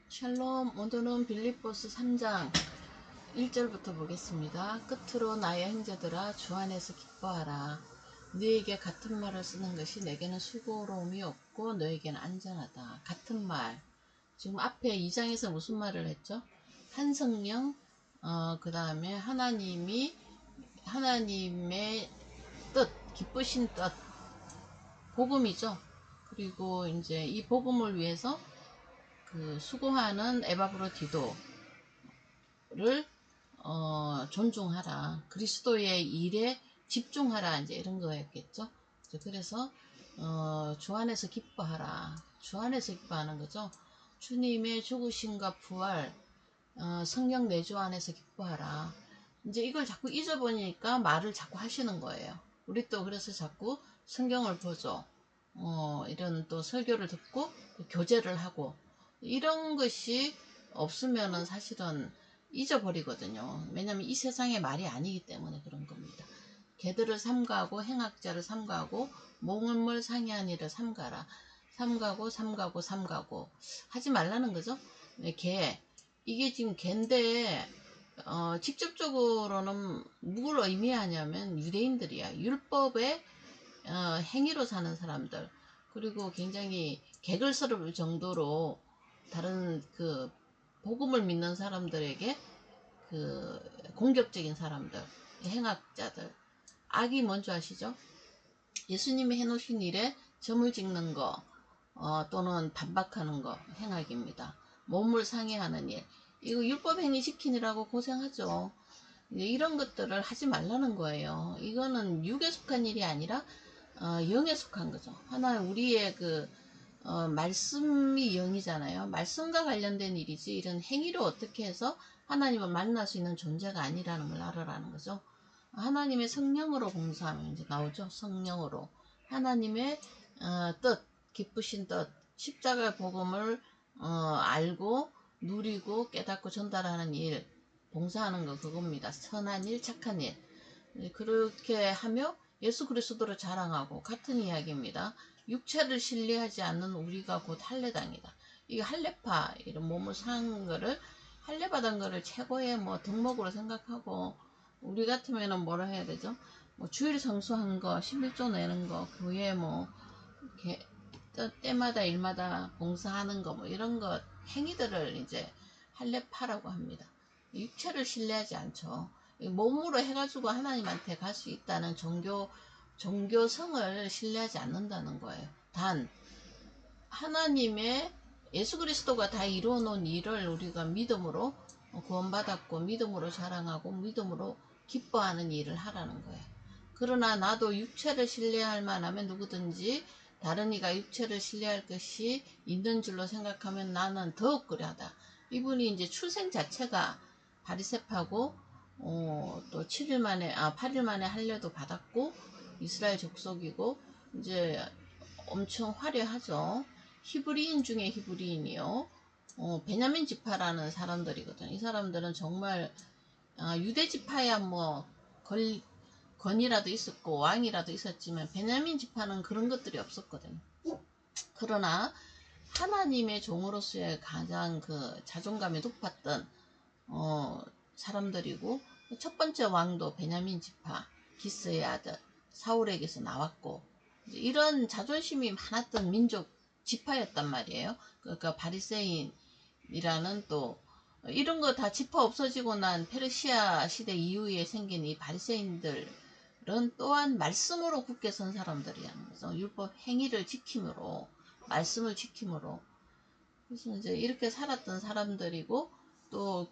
샬롬. 오늘은 빌립보스 3장 1절부터 보겠습니다. 끝으로 나의 형제들아 주 안에서 기뻐하라. 너에게 같은 말을 쓰는 것이 내게는 수고로움이 없고 너에게는 안전하다. 같은 말. 지금 앞에 2장에서 무슨 말을 했죠? 한 성령, 그 다음에 하나님의 뜻, 기쁘신 뜻, 복음이죠. 그리고 이제 이 복음을 위해서 수고하는 에바브로디도를 존중하라. 그리스도의 일에 집중하라. 이제 이런 거였겠죠. 그래서 주 안에서 기뻐하라. 주 안에서 기뻐하는 거죠. 주님의 죽으심과 부활, 성령 내주 안에서 기뻐하라. 이제 이걸 자꾸 잊어보니까 말을 자꾸 하시는 거예요. 우리 또 그래서 자꾸 성경을 보죠. 이런 또 설교를 듣고 교제를 하고 이런 것이 없으면은 사실은 잊어버리거든요. 왜냐면 이 세상의 말이 아니기 때문에 그런 겁니다. 개들을 삼가고 행악자를 삼가고 몽을 상해한 이를 삼가라. 삼가고 하지 말라는 거죠. 개, 이게 지금 개인데 직접적으로는 뭘 의미하냐면 유대인들이야. 율법의 행위로 사는 사람들, 그리고 굉장히 개걸스러울 정도로 다른 복음을 믿는 사람들에게 공격적인 사람들, 행악자들. 악이 뭔지 아시죠? 예수님이 해놓으신 일에 점을 찍는 거, 또는 반박하는 거 행악입니다. 몸을 상해하는 일, 이거 율법행위 시키느라고 고생하죠. 이런 것들을 하지 말라는 거예요. 이거는 육에 속한 일이 아니라 영에 속한 거죠. 하나 우리의 말씀이 영이잖아요. 말씀과 관련된 일이지 이런 행위로 어떻게 해서 하나님을 만날 수 있는 존재가 아니라는 걸 알아라는 거죠. 하나님의 성령으로 봉사하면 이제 나오죠. 성령으로 하나님의 뜻, 기쁘신 뜻, 십자가 복음을 알고 누리고 깨닫고 전달하는 일, 봉사하는 거 그겁니다. 선한 일, 착한 일. 그렇게 하며 예수 그리스도를 자랑하고 같은 이야기입니다. 육체를 신뢰하지 않는 우리가 곧 할례당이다. 이게 할례파, 이런 몸을 상한 거를, 할례받은 거를 최고의 덕목으로 생각하고, 우리 같으면은 뭐라 해야 되죠? 주일 성수한 거, 11조 내는 거, 교회 이렇게 때마다 일마다 봉사하는 거, 이런 거 행위들을 이제 할례파라고 합니다. 육체를 신뢰하지 않죠. 몸으로 해가지고 하나님한테 갈 수 있다는 종교성을 신뢰하지 않는다는 거예요. 단 하나님의 예수 그리스도가 다 이루어 놓은 일을 우리가 믿음으로 구원받았고 믿음으로 자랑하고 믿음으로 기뻐하는 일을 하라는 거예요. 그러나 나도 육체를 신뢰할 만하면 누구든지 다른 이가 육체를 신뢰할 것이 있는 줄로 생각하면 나는 더욱 그러하다. 이분이 이제 출생 자체가 바리새파고 또 8일 만에 할례도 받았고 이스라엘 족속이고 이제 엄청 화려하죠. 히브리인 중에 히브리인이요. 베냐민 지파라는 사람들이거든. 이 사람들은 정말 유대 지파야 건이라도 있었고 왕이라도 있었지만 베냐민 지파는 그런 것들이 없었거든. 그러나 하나님의 종으로서의 가장 자존감이 높았던 사람들이고, 첫 번째 왕도 베냐민 지파 기스의 아들 사울에게서 나왔고, 이런 자존심이 많았던 민족 지파였단 말이에요. 그러니까 바리새인이라는 또 이런 거 다 지파 없어지고 난 페르시아 시대 이후에 생긴 이 바리새인들은 또한 말씀으로 굳게 선 사람들이라는 거죠. 율법 행위를 지킴으로, 말씀을 지킴으로. 그래서 이제 이렇게 살았던 사람들이고, 또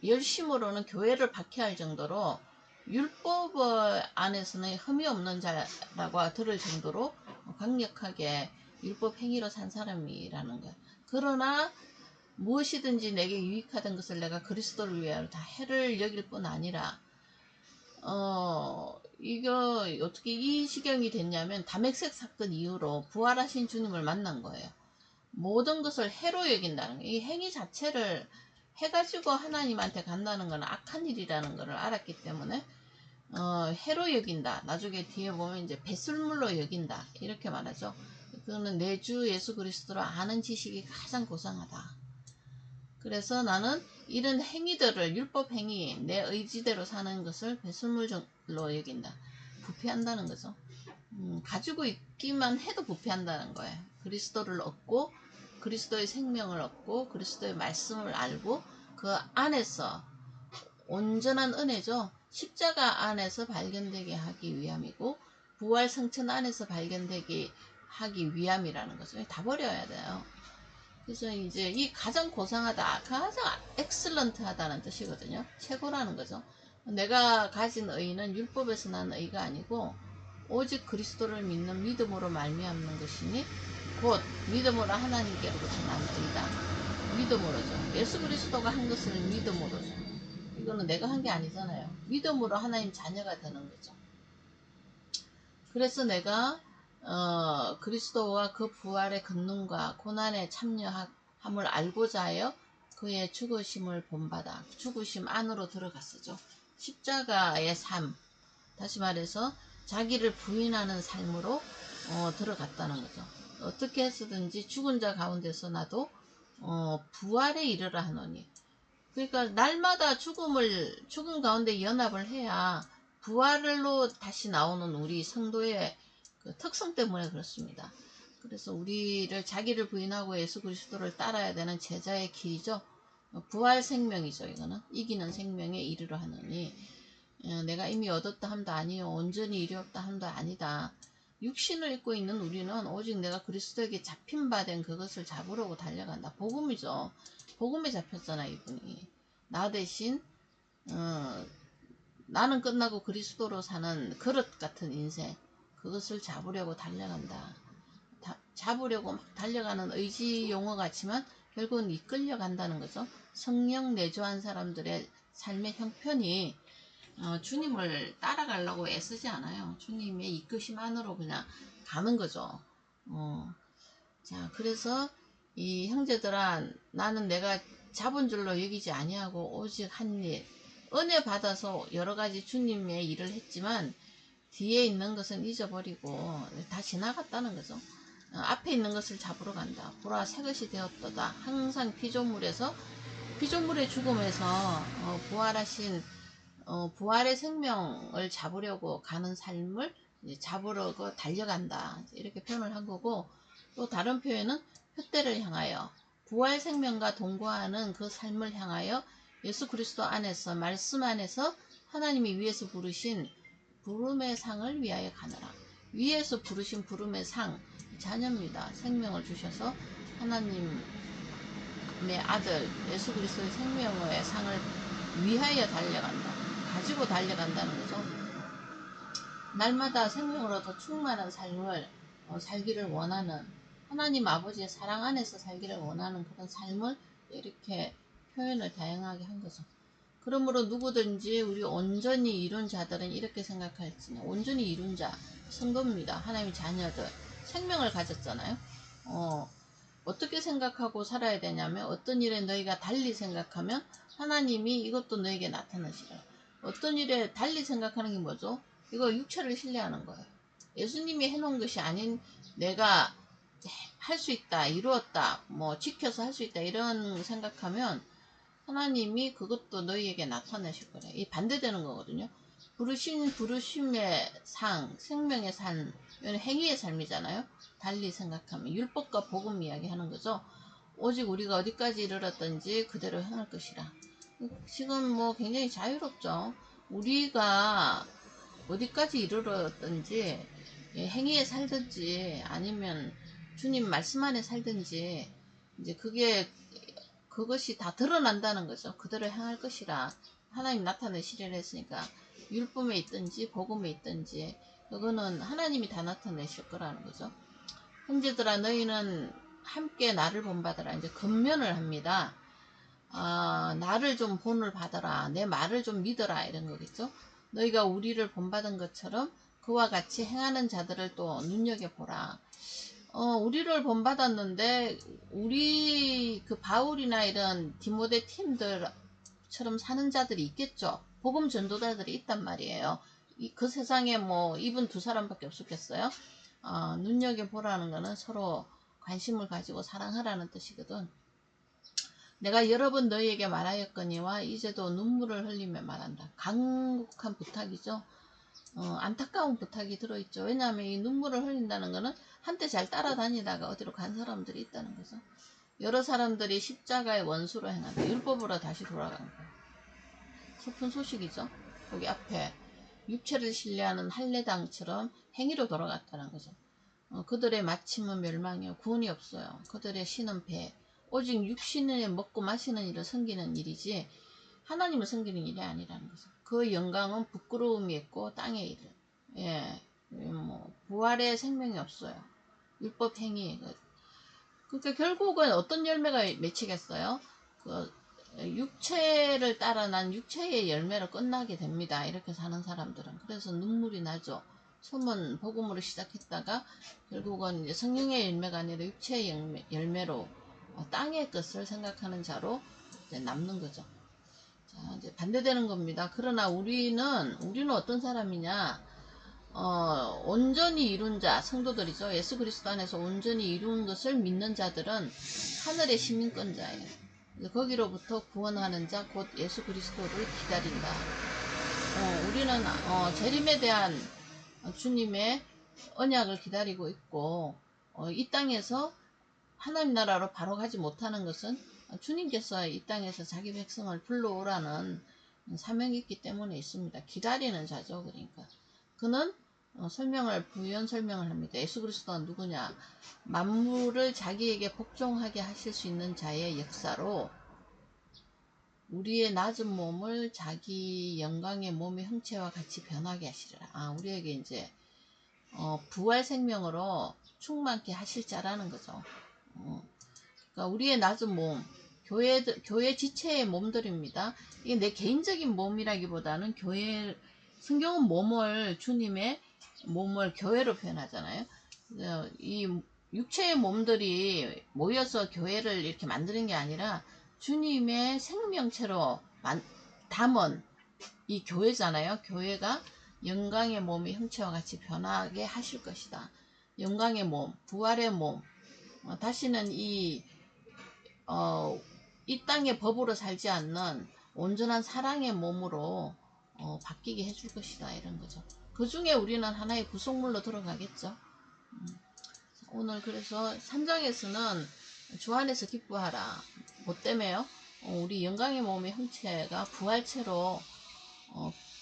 열심으로는 교회를 박해할 정도로 율법 안에서는 흠이 없는 자라고 들을 정도로 강력하게 율법 행위로 산 사람이라는 거야. 그러나 무엇이든지 내게 유익하던 것을 내가 그리스도를 위하여 다 해를 여길 뿐 아니라, 이거 어떻게 이 지경이 됐냐면 다맥색 사건 이후로 부활하신 주님을 만난 거예요. 모든 것을 해로 여긴다는 거예요. 이 행위 자체를 해가지고 하나님한테 간다는 건 악한 일이라는 것을 알았기 때문에 해로 여긴다. 나중에 뒤에 보면 이제 배설물로 여긴다. 이렇게 말하죠. 그거는 내 주 예수 그리스도를 아는 지식이 가장 고상하다. 그래서 나는 이런 행위들을 율법 행위, 내 의지대로 사는 것을 배설물로 여긴다. 부패한다는 거죠. 가지고 있기만 해도 부패한다는 거예요. 그리스도를 얻고 그리스도의 생명을 얻고 그리스도의 말씀을 알고 그 안에서 온전한 은혜죠. 십자가 안에서 발견되게 하기 위함이고 부활 성천 안에서 발견되게 하기 위함이라는 거죠. 다 버려야 돼요. 그래서 이제 이 가장 고상하다, 가장 엑셀런트하다는 뜻이거든요. 최고라는 거죠. 내가 가진 의는 율법에서 난 의가 아니고 오직 그리스도를 믿는 믿음으로 말미암는 것이니 곧 믿음으로 하나님께로부터 난 의다. 믿음으로죠. 예수 그리스도가 한 것을 믿음으로죠. 이거는 내가 한 게 아니잖아요. 믿음으로 하나님 자녀가 되는 거죠. 그래서 내가 그리스도와 그 부활의 권능과 고난에 참여함을 알고자 하여 그의 죽으심을 본받아 죽으심 안으로 들어갔었죠. 십자가의 삶, 다시 말해서 자기를 부인하는 삶으로 들어갔다는 거죠. 어떻게 해서든지 죽은 자 가운데서 나도 부활에 이르라 하노니, 그러니까 날마다 죽음 가운데 연합을 해야 부활로 다시 나오는 우리 성도의 그 특성 때문에 그렇습니다. 그래서 우리를 자기를 부인하고 예수 그리스도를 따라야 되는 제자의 길이죠. 부활 생명이죠. 이거는 이기는 생명에 이르러 하느니, 내가 이미 얻었다 함도 아니요 온전히 이르었다 함도 아니다. 육신을 입고 있는 우리는 오직 내가 그리스도에게 잡힌 바 된 그것을 잡으려고 달려간다. 복음이죠. 복음에 잡혔잖아 이분이. 나 대신 나는 끝나고 그리스도로 사는 그릇 같은 인생, 그것을 잡으려고 달려간다. 잡으려고 막 달려가는 의지 용어 같지만 결국은 이끌려 간다는 거죠. 성령 내주한 사람들의 삶의 형편이 주님을 따라가려고 애쓰지 않아요. 주님의 이끄심 안으로 그냥 가는 거죠. 자, 그래서 이 형제들아, 나는 내가 잡은 줄로 여기지 아니하고 오직 한 일, 은혜 받아서 여러 가지 주님의 일을 했지만 뒤에 있는 것은 잊어버리고 다 지나갔다는 거죠. 앞에 있는 것을 잡으러 간다. 보라 새 것이 되었도다. 항상 피조물에서 피조물의 죽음에서 부활하신 부활의 생명을 잡으려고 가는 삶을 잡으려고 달려간다. 이렇게 표현을 한 거고, 또 다른 표현은 표대를 향하여 부활 생명과 동거하는 그 삶을 향하여 예수 그리스도 안에서 말씀 안에서 하나님이 위에서 부르신 부름의 상을 위하여 가느라. 위에서 부르신 부름의 상, 자녀입니다. 생명을 주셔서 하나님의 아들 예수 그리스도의 생명의 상을 위하여 달려간다. 가지고 달려간다는 거죠. 날마다 생명으로 더 충만한 삶을 살기를 원하는, 하나님 아버지의 사랑 안에서 살기를 원하는 그런 삶을 이렇게 표현을 다양하게 한 거죠. 그러므로 누구든지 우리 온전히 이룬 자들은 이렇게 생각할지니, 온전히 이룬 자, 성도입니다. 하나님의 자녀들, 생명을 가졌잖아요. 어떻게 생각하고 살아야 되냐면, 어떤 일에 너희가 달리 생각하면 하나님이 이것도 너에게 나타나시라. 어떤 일에 달리 생각하는 게 뭐죠? 이거 육체를 신뢰하는 거예요. 예수님이 해놓은 것이 아닌 내가 할 수 있다, 이루었다, 뭐 지켜서 할 수 있다 이런 생각하면 하나님이 그것도 너희에게 나타내실 거래. 이 반대되는 거거든요. 부르심의 상, 생명의 산, 이건 행위의 삶이잖아요. 달리 생각하면 율법과 복음 이야기하는 거죠. 오직 우리가 어디까지 이르렀든지 그대로 행할 것이라. 지금 뭐 굉장히 자유롭죠. 우리가 어디까지 이르렀든지 행위에 살든지 아니면 주님 말씀 안에 살든지 이제 그것이 다 드러난다는 거죠. 그대로 행할 것이라. 하나님 나타내시리라 했으니까 율법에 있든지 복음에 있든지 그거는 하나님이 다 나타내실 거라는 거죠. 형제들아 너희는 함께 나를 본받으라. 이제 권면을 합니다. 나를 좀 본을 받아라. 내 말을 좀 믿어라. 이런 거겠죠. 너희가 우리를 본받은 것처럼 그와 같이 행하는 자들을 또 눈여겨보라. 우리를 본받았는데 우리 그 바울이나 이런 디모데 팀들처럼 사는 자들이 있겠죠. 복음 전도자들이 있단 말이에요. 그 세상에 뭐 이분 두 사람밖에 없었겠어요. 눈여겨보라는 거는 서로 관심을 가지고 사랑하라는 뜻이거든. 내가 여러 번 너희에게 말하였거니와 이제도 눈물을 흘리며 말한다. 간곡한 부탁이죠. 안타까운 부탁이 들어있죠. 왜냐하면 이 눈물을 흘린다는 것은 한때 잘 따라다니다가 어디로 간 사람들이 있다는 거죠. 여러 사람들이 십자가의 원수로 행한다. 율법으로 다시 돌아간 거예요. 슬픈 소식이죠. 거기 앞에 육체를 신뢰하는 할례당처럼 행위로 돌아갔다는 거죠. 그들의 마침은 멸망이요 구원이 없어요. 그들의 신은 배, 오직 육신을 먹고 마시는 일을 섬기는 일이지 하나님을 섬기는 일이 아니라는 거죠. 그 영광은 부끄러움이 있고 땅의 일. 예, 부활의 생명이 없어요. 율법 행위. 그러니까 결국은 어떤 열매가 맺히겠어요? 육체를 따라 난 육체의 열매로 끝나게 됩니다. 이렇게 사는 사람들은. 그래서 눈물이 나죠. 처음은 복음으로 시작했다가 결국은 이제 성령의 열매가 아니라 육체의 열매로 땅의 것을 생각하는 자로 이제 남는 거죠. 자, 이제 반대되는 겁니다. 그러나 우리는 어떤 사람이냐? 온전히 이룬 자, 성도들이죠. 예수 그리스도 안에서 온전히 이룬 것을 믿는 자들은 하늘의 시민권자예요. 거기로부터 구원하는 자, 곧 예수 그리스도를 기다린다. 우리는 재림에 대한 주님의 언약을 기다리고 있고, 이 땅에서 하나님 나라로 바로 가지 못하는 것은 주님께서 이 땅에서 자기 백성을 불러오라는 사명이 있기 때문에 있습니다. 기다리는 자죠. 그러니까 그는 부연 설명을 합니다. 예수 그리스도가 누구냐? 만물을 자기에게 복종하게 하실 수 있는 자의 역사로 우리의 낮은 몸을 자기 영광의 몸의 형체와 같이 변하게 하시리라. 우리에게 이제 부활 생명으로 충만케 하실 자라는 거죠. 그러니까 우리의 낮은 몸, 교회 지체의 몸들입니다. 이게 내 개인적인 몸이라기보다는 성경은 주님의 몸을 교회로 표현하잖아요. 이 육체의 몸들이 모여서 교회를 이렇게 만드는 게 아니라 주님의 생명체로 담은 이 교회잖아요. 교회가 영광의 몸의 형체와 같이 변하게 하실 것이다. 영광의 몸, 부활의 몸, 다시는 이 땅의 법으로 살지 않는 온전한 사랑의 몸으로 바뀌게 해줄 것이다. 이런 거죠. 그 중에 우리는 하나의 구속물로 들어가겠죠. 오늘 그래서 3장에서는 주 안에서 기뻐하라. 뭐 때문에요? 우리 영광의 몸의 형체가 부활체로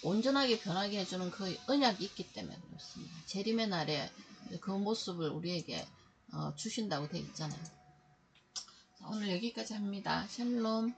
온전하게 변하게 해주는 그 언약이 있기 때문에 그렇습니다. 재림의 날에 그 모습을 우리에게 주신다고 되어 있잖아요. 오늘 여기까지 합니다. 샬롬.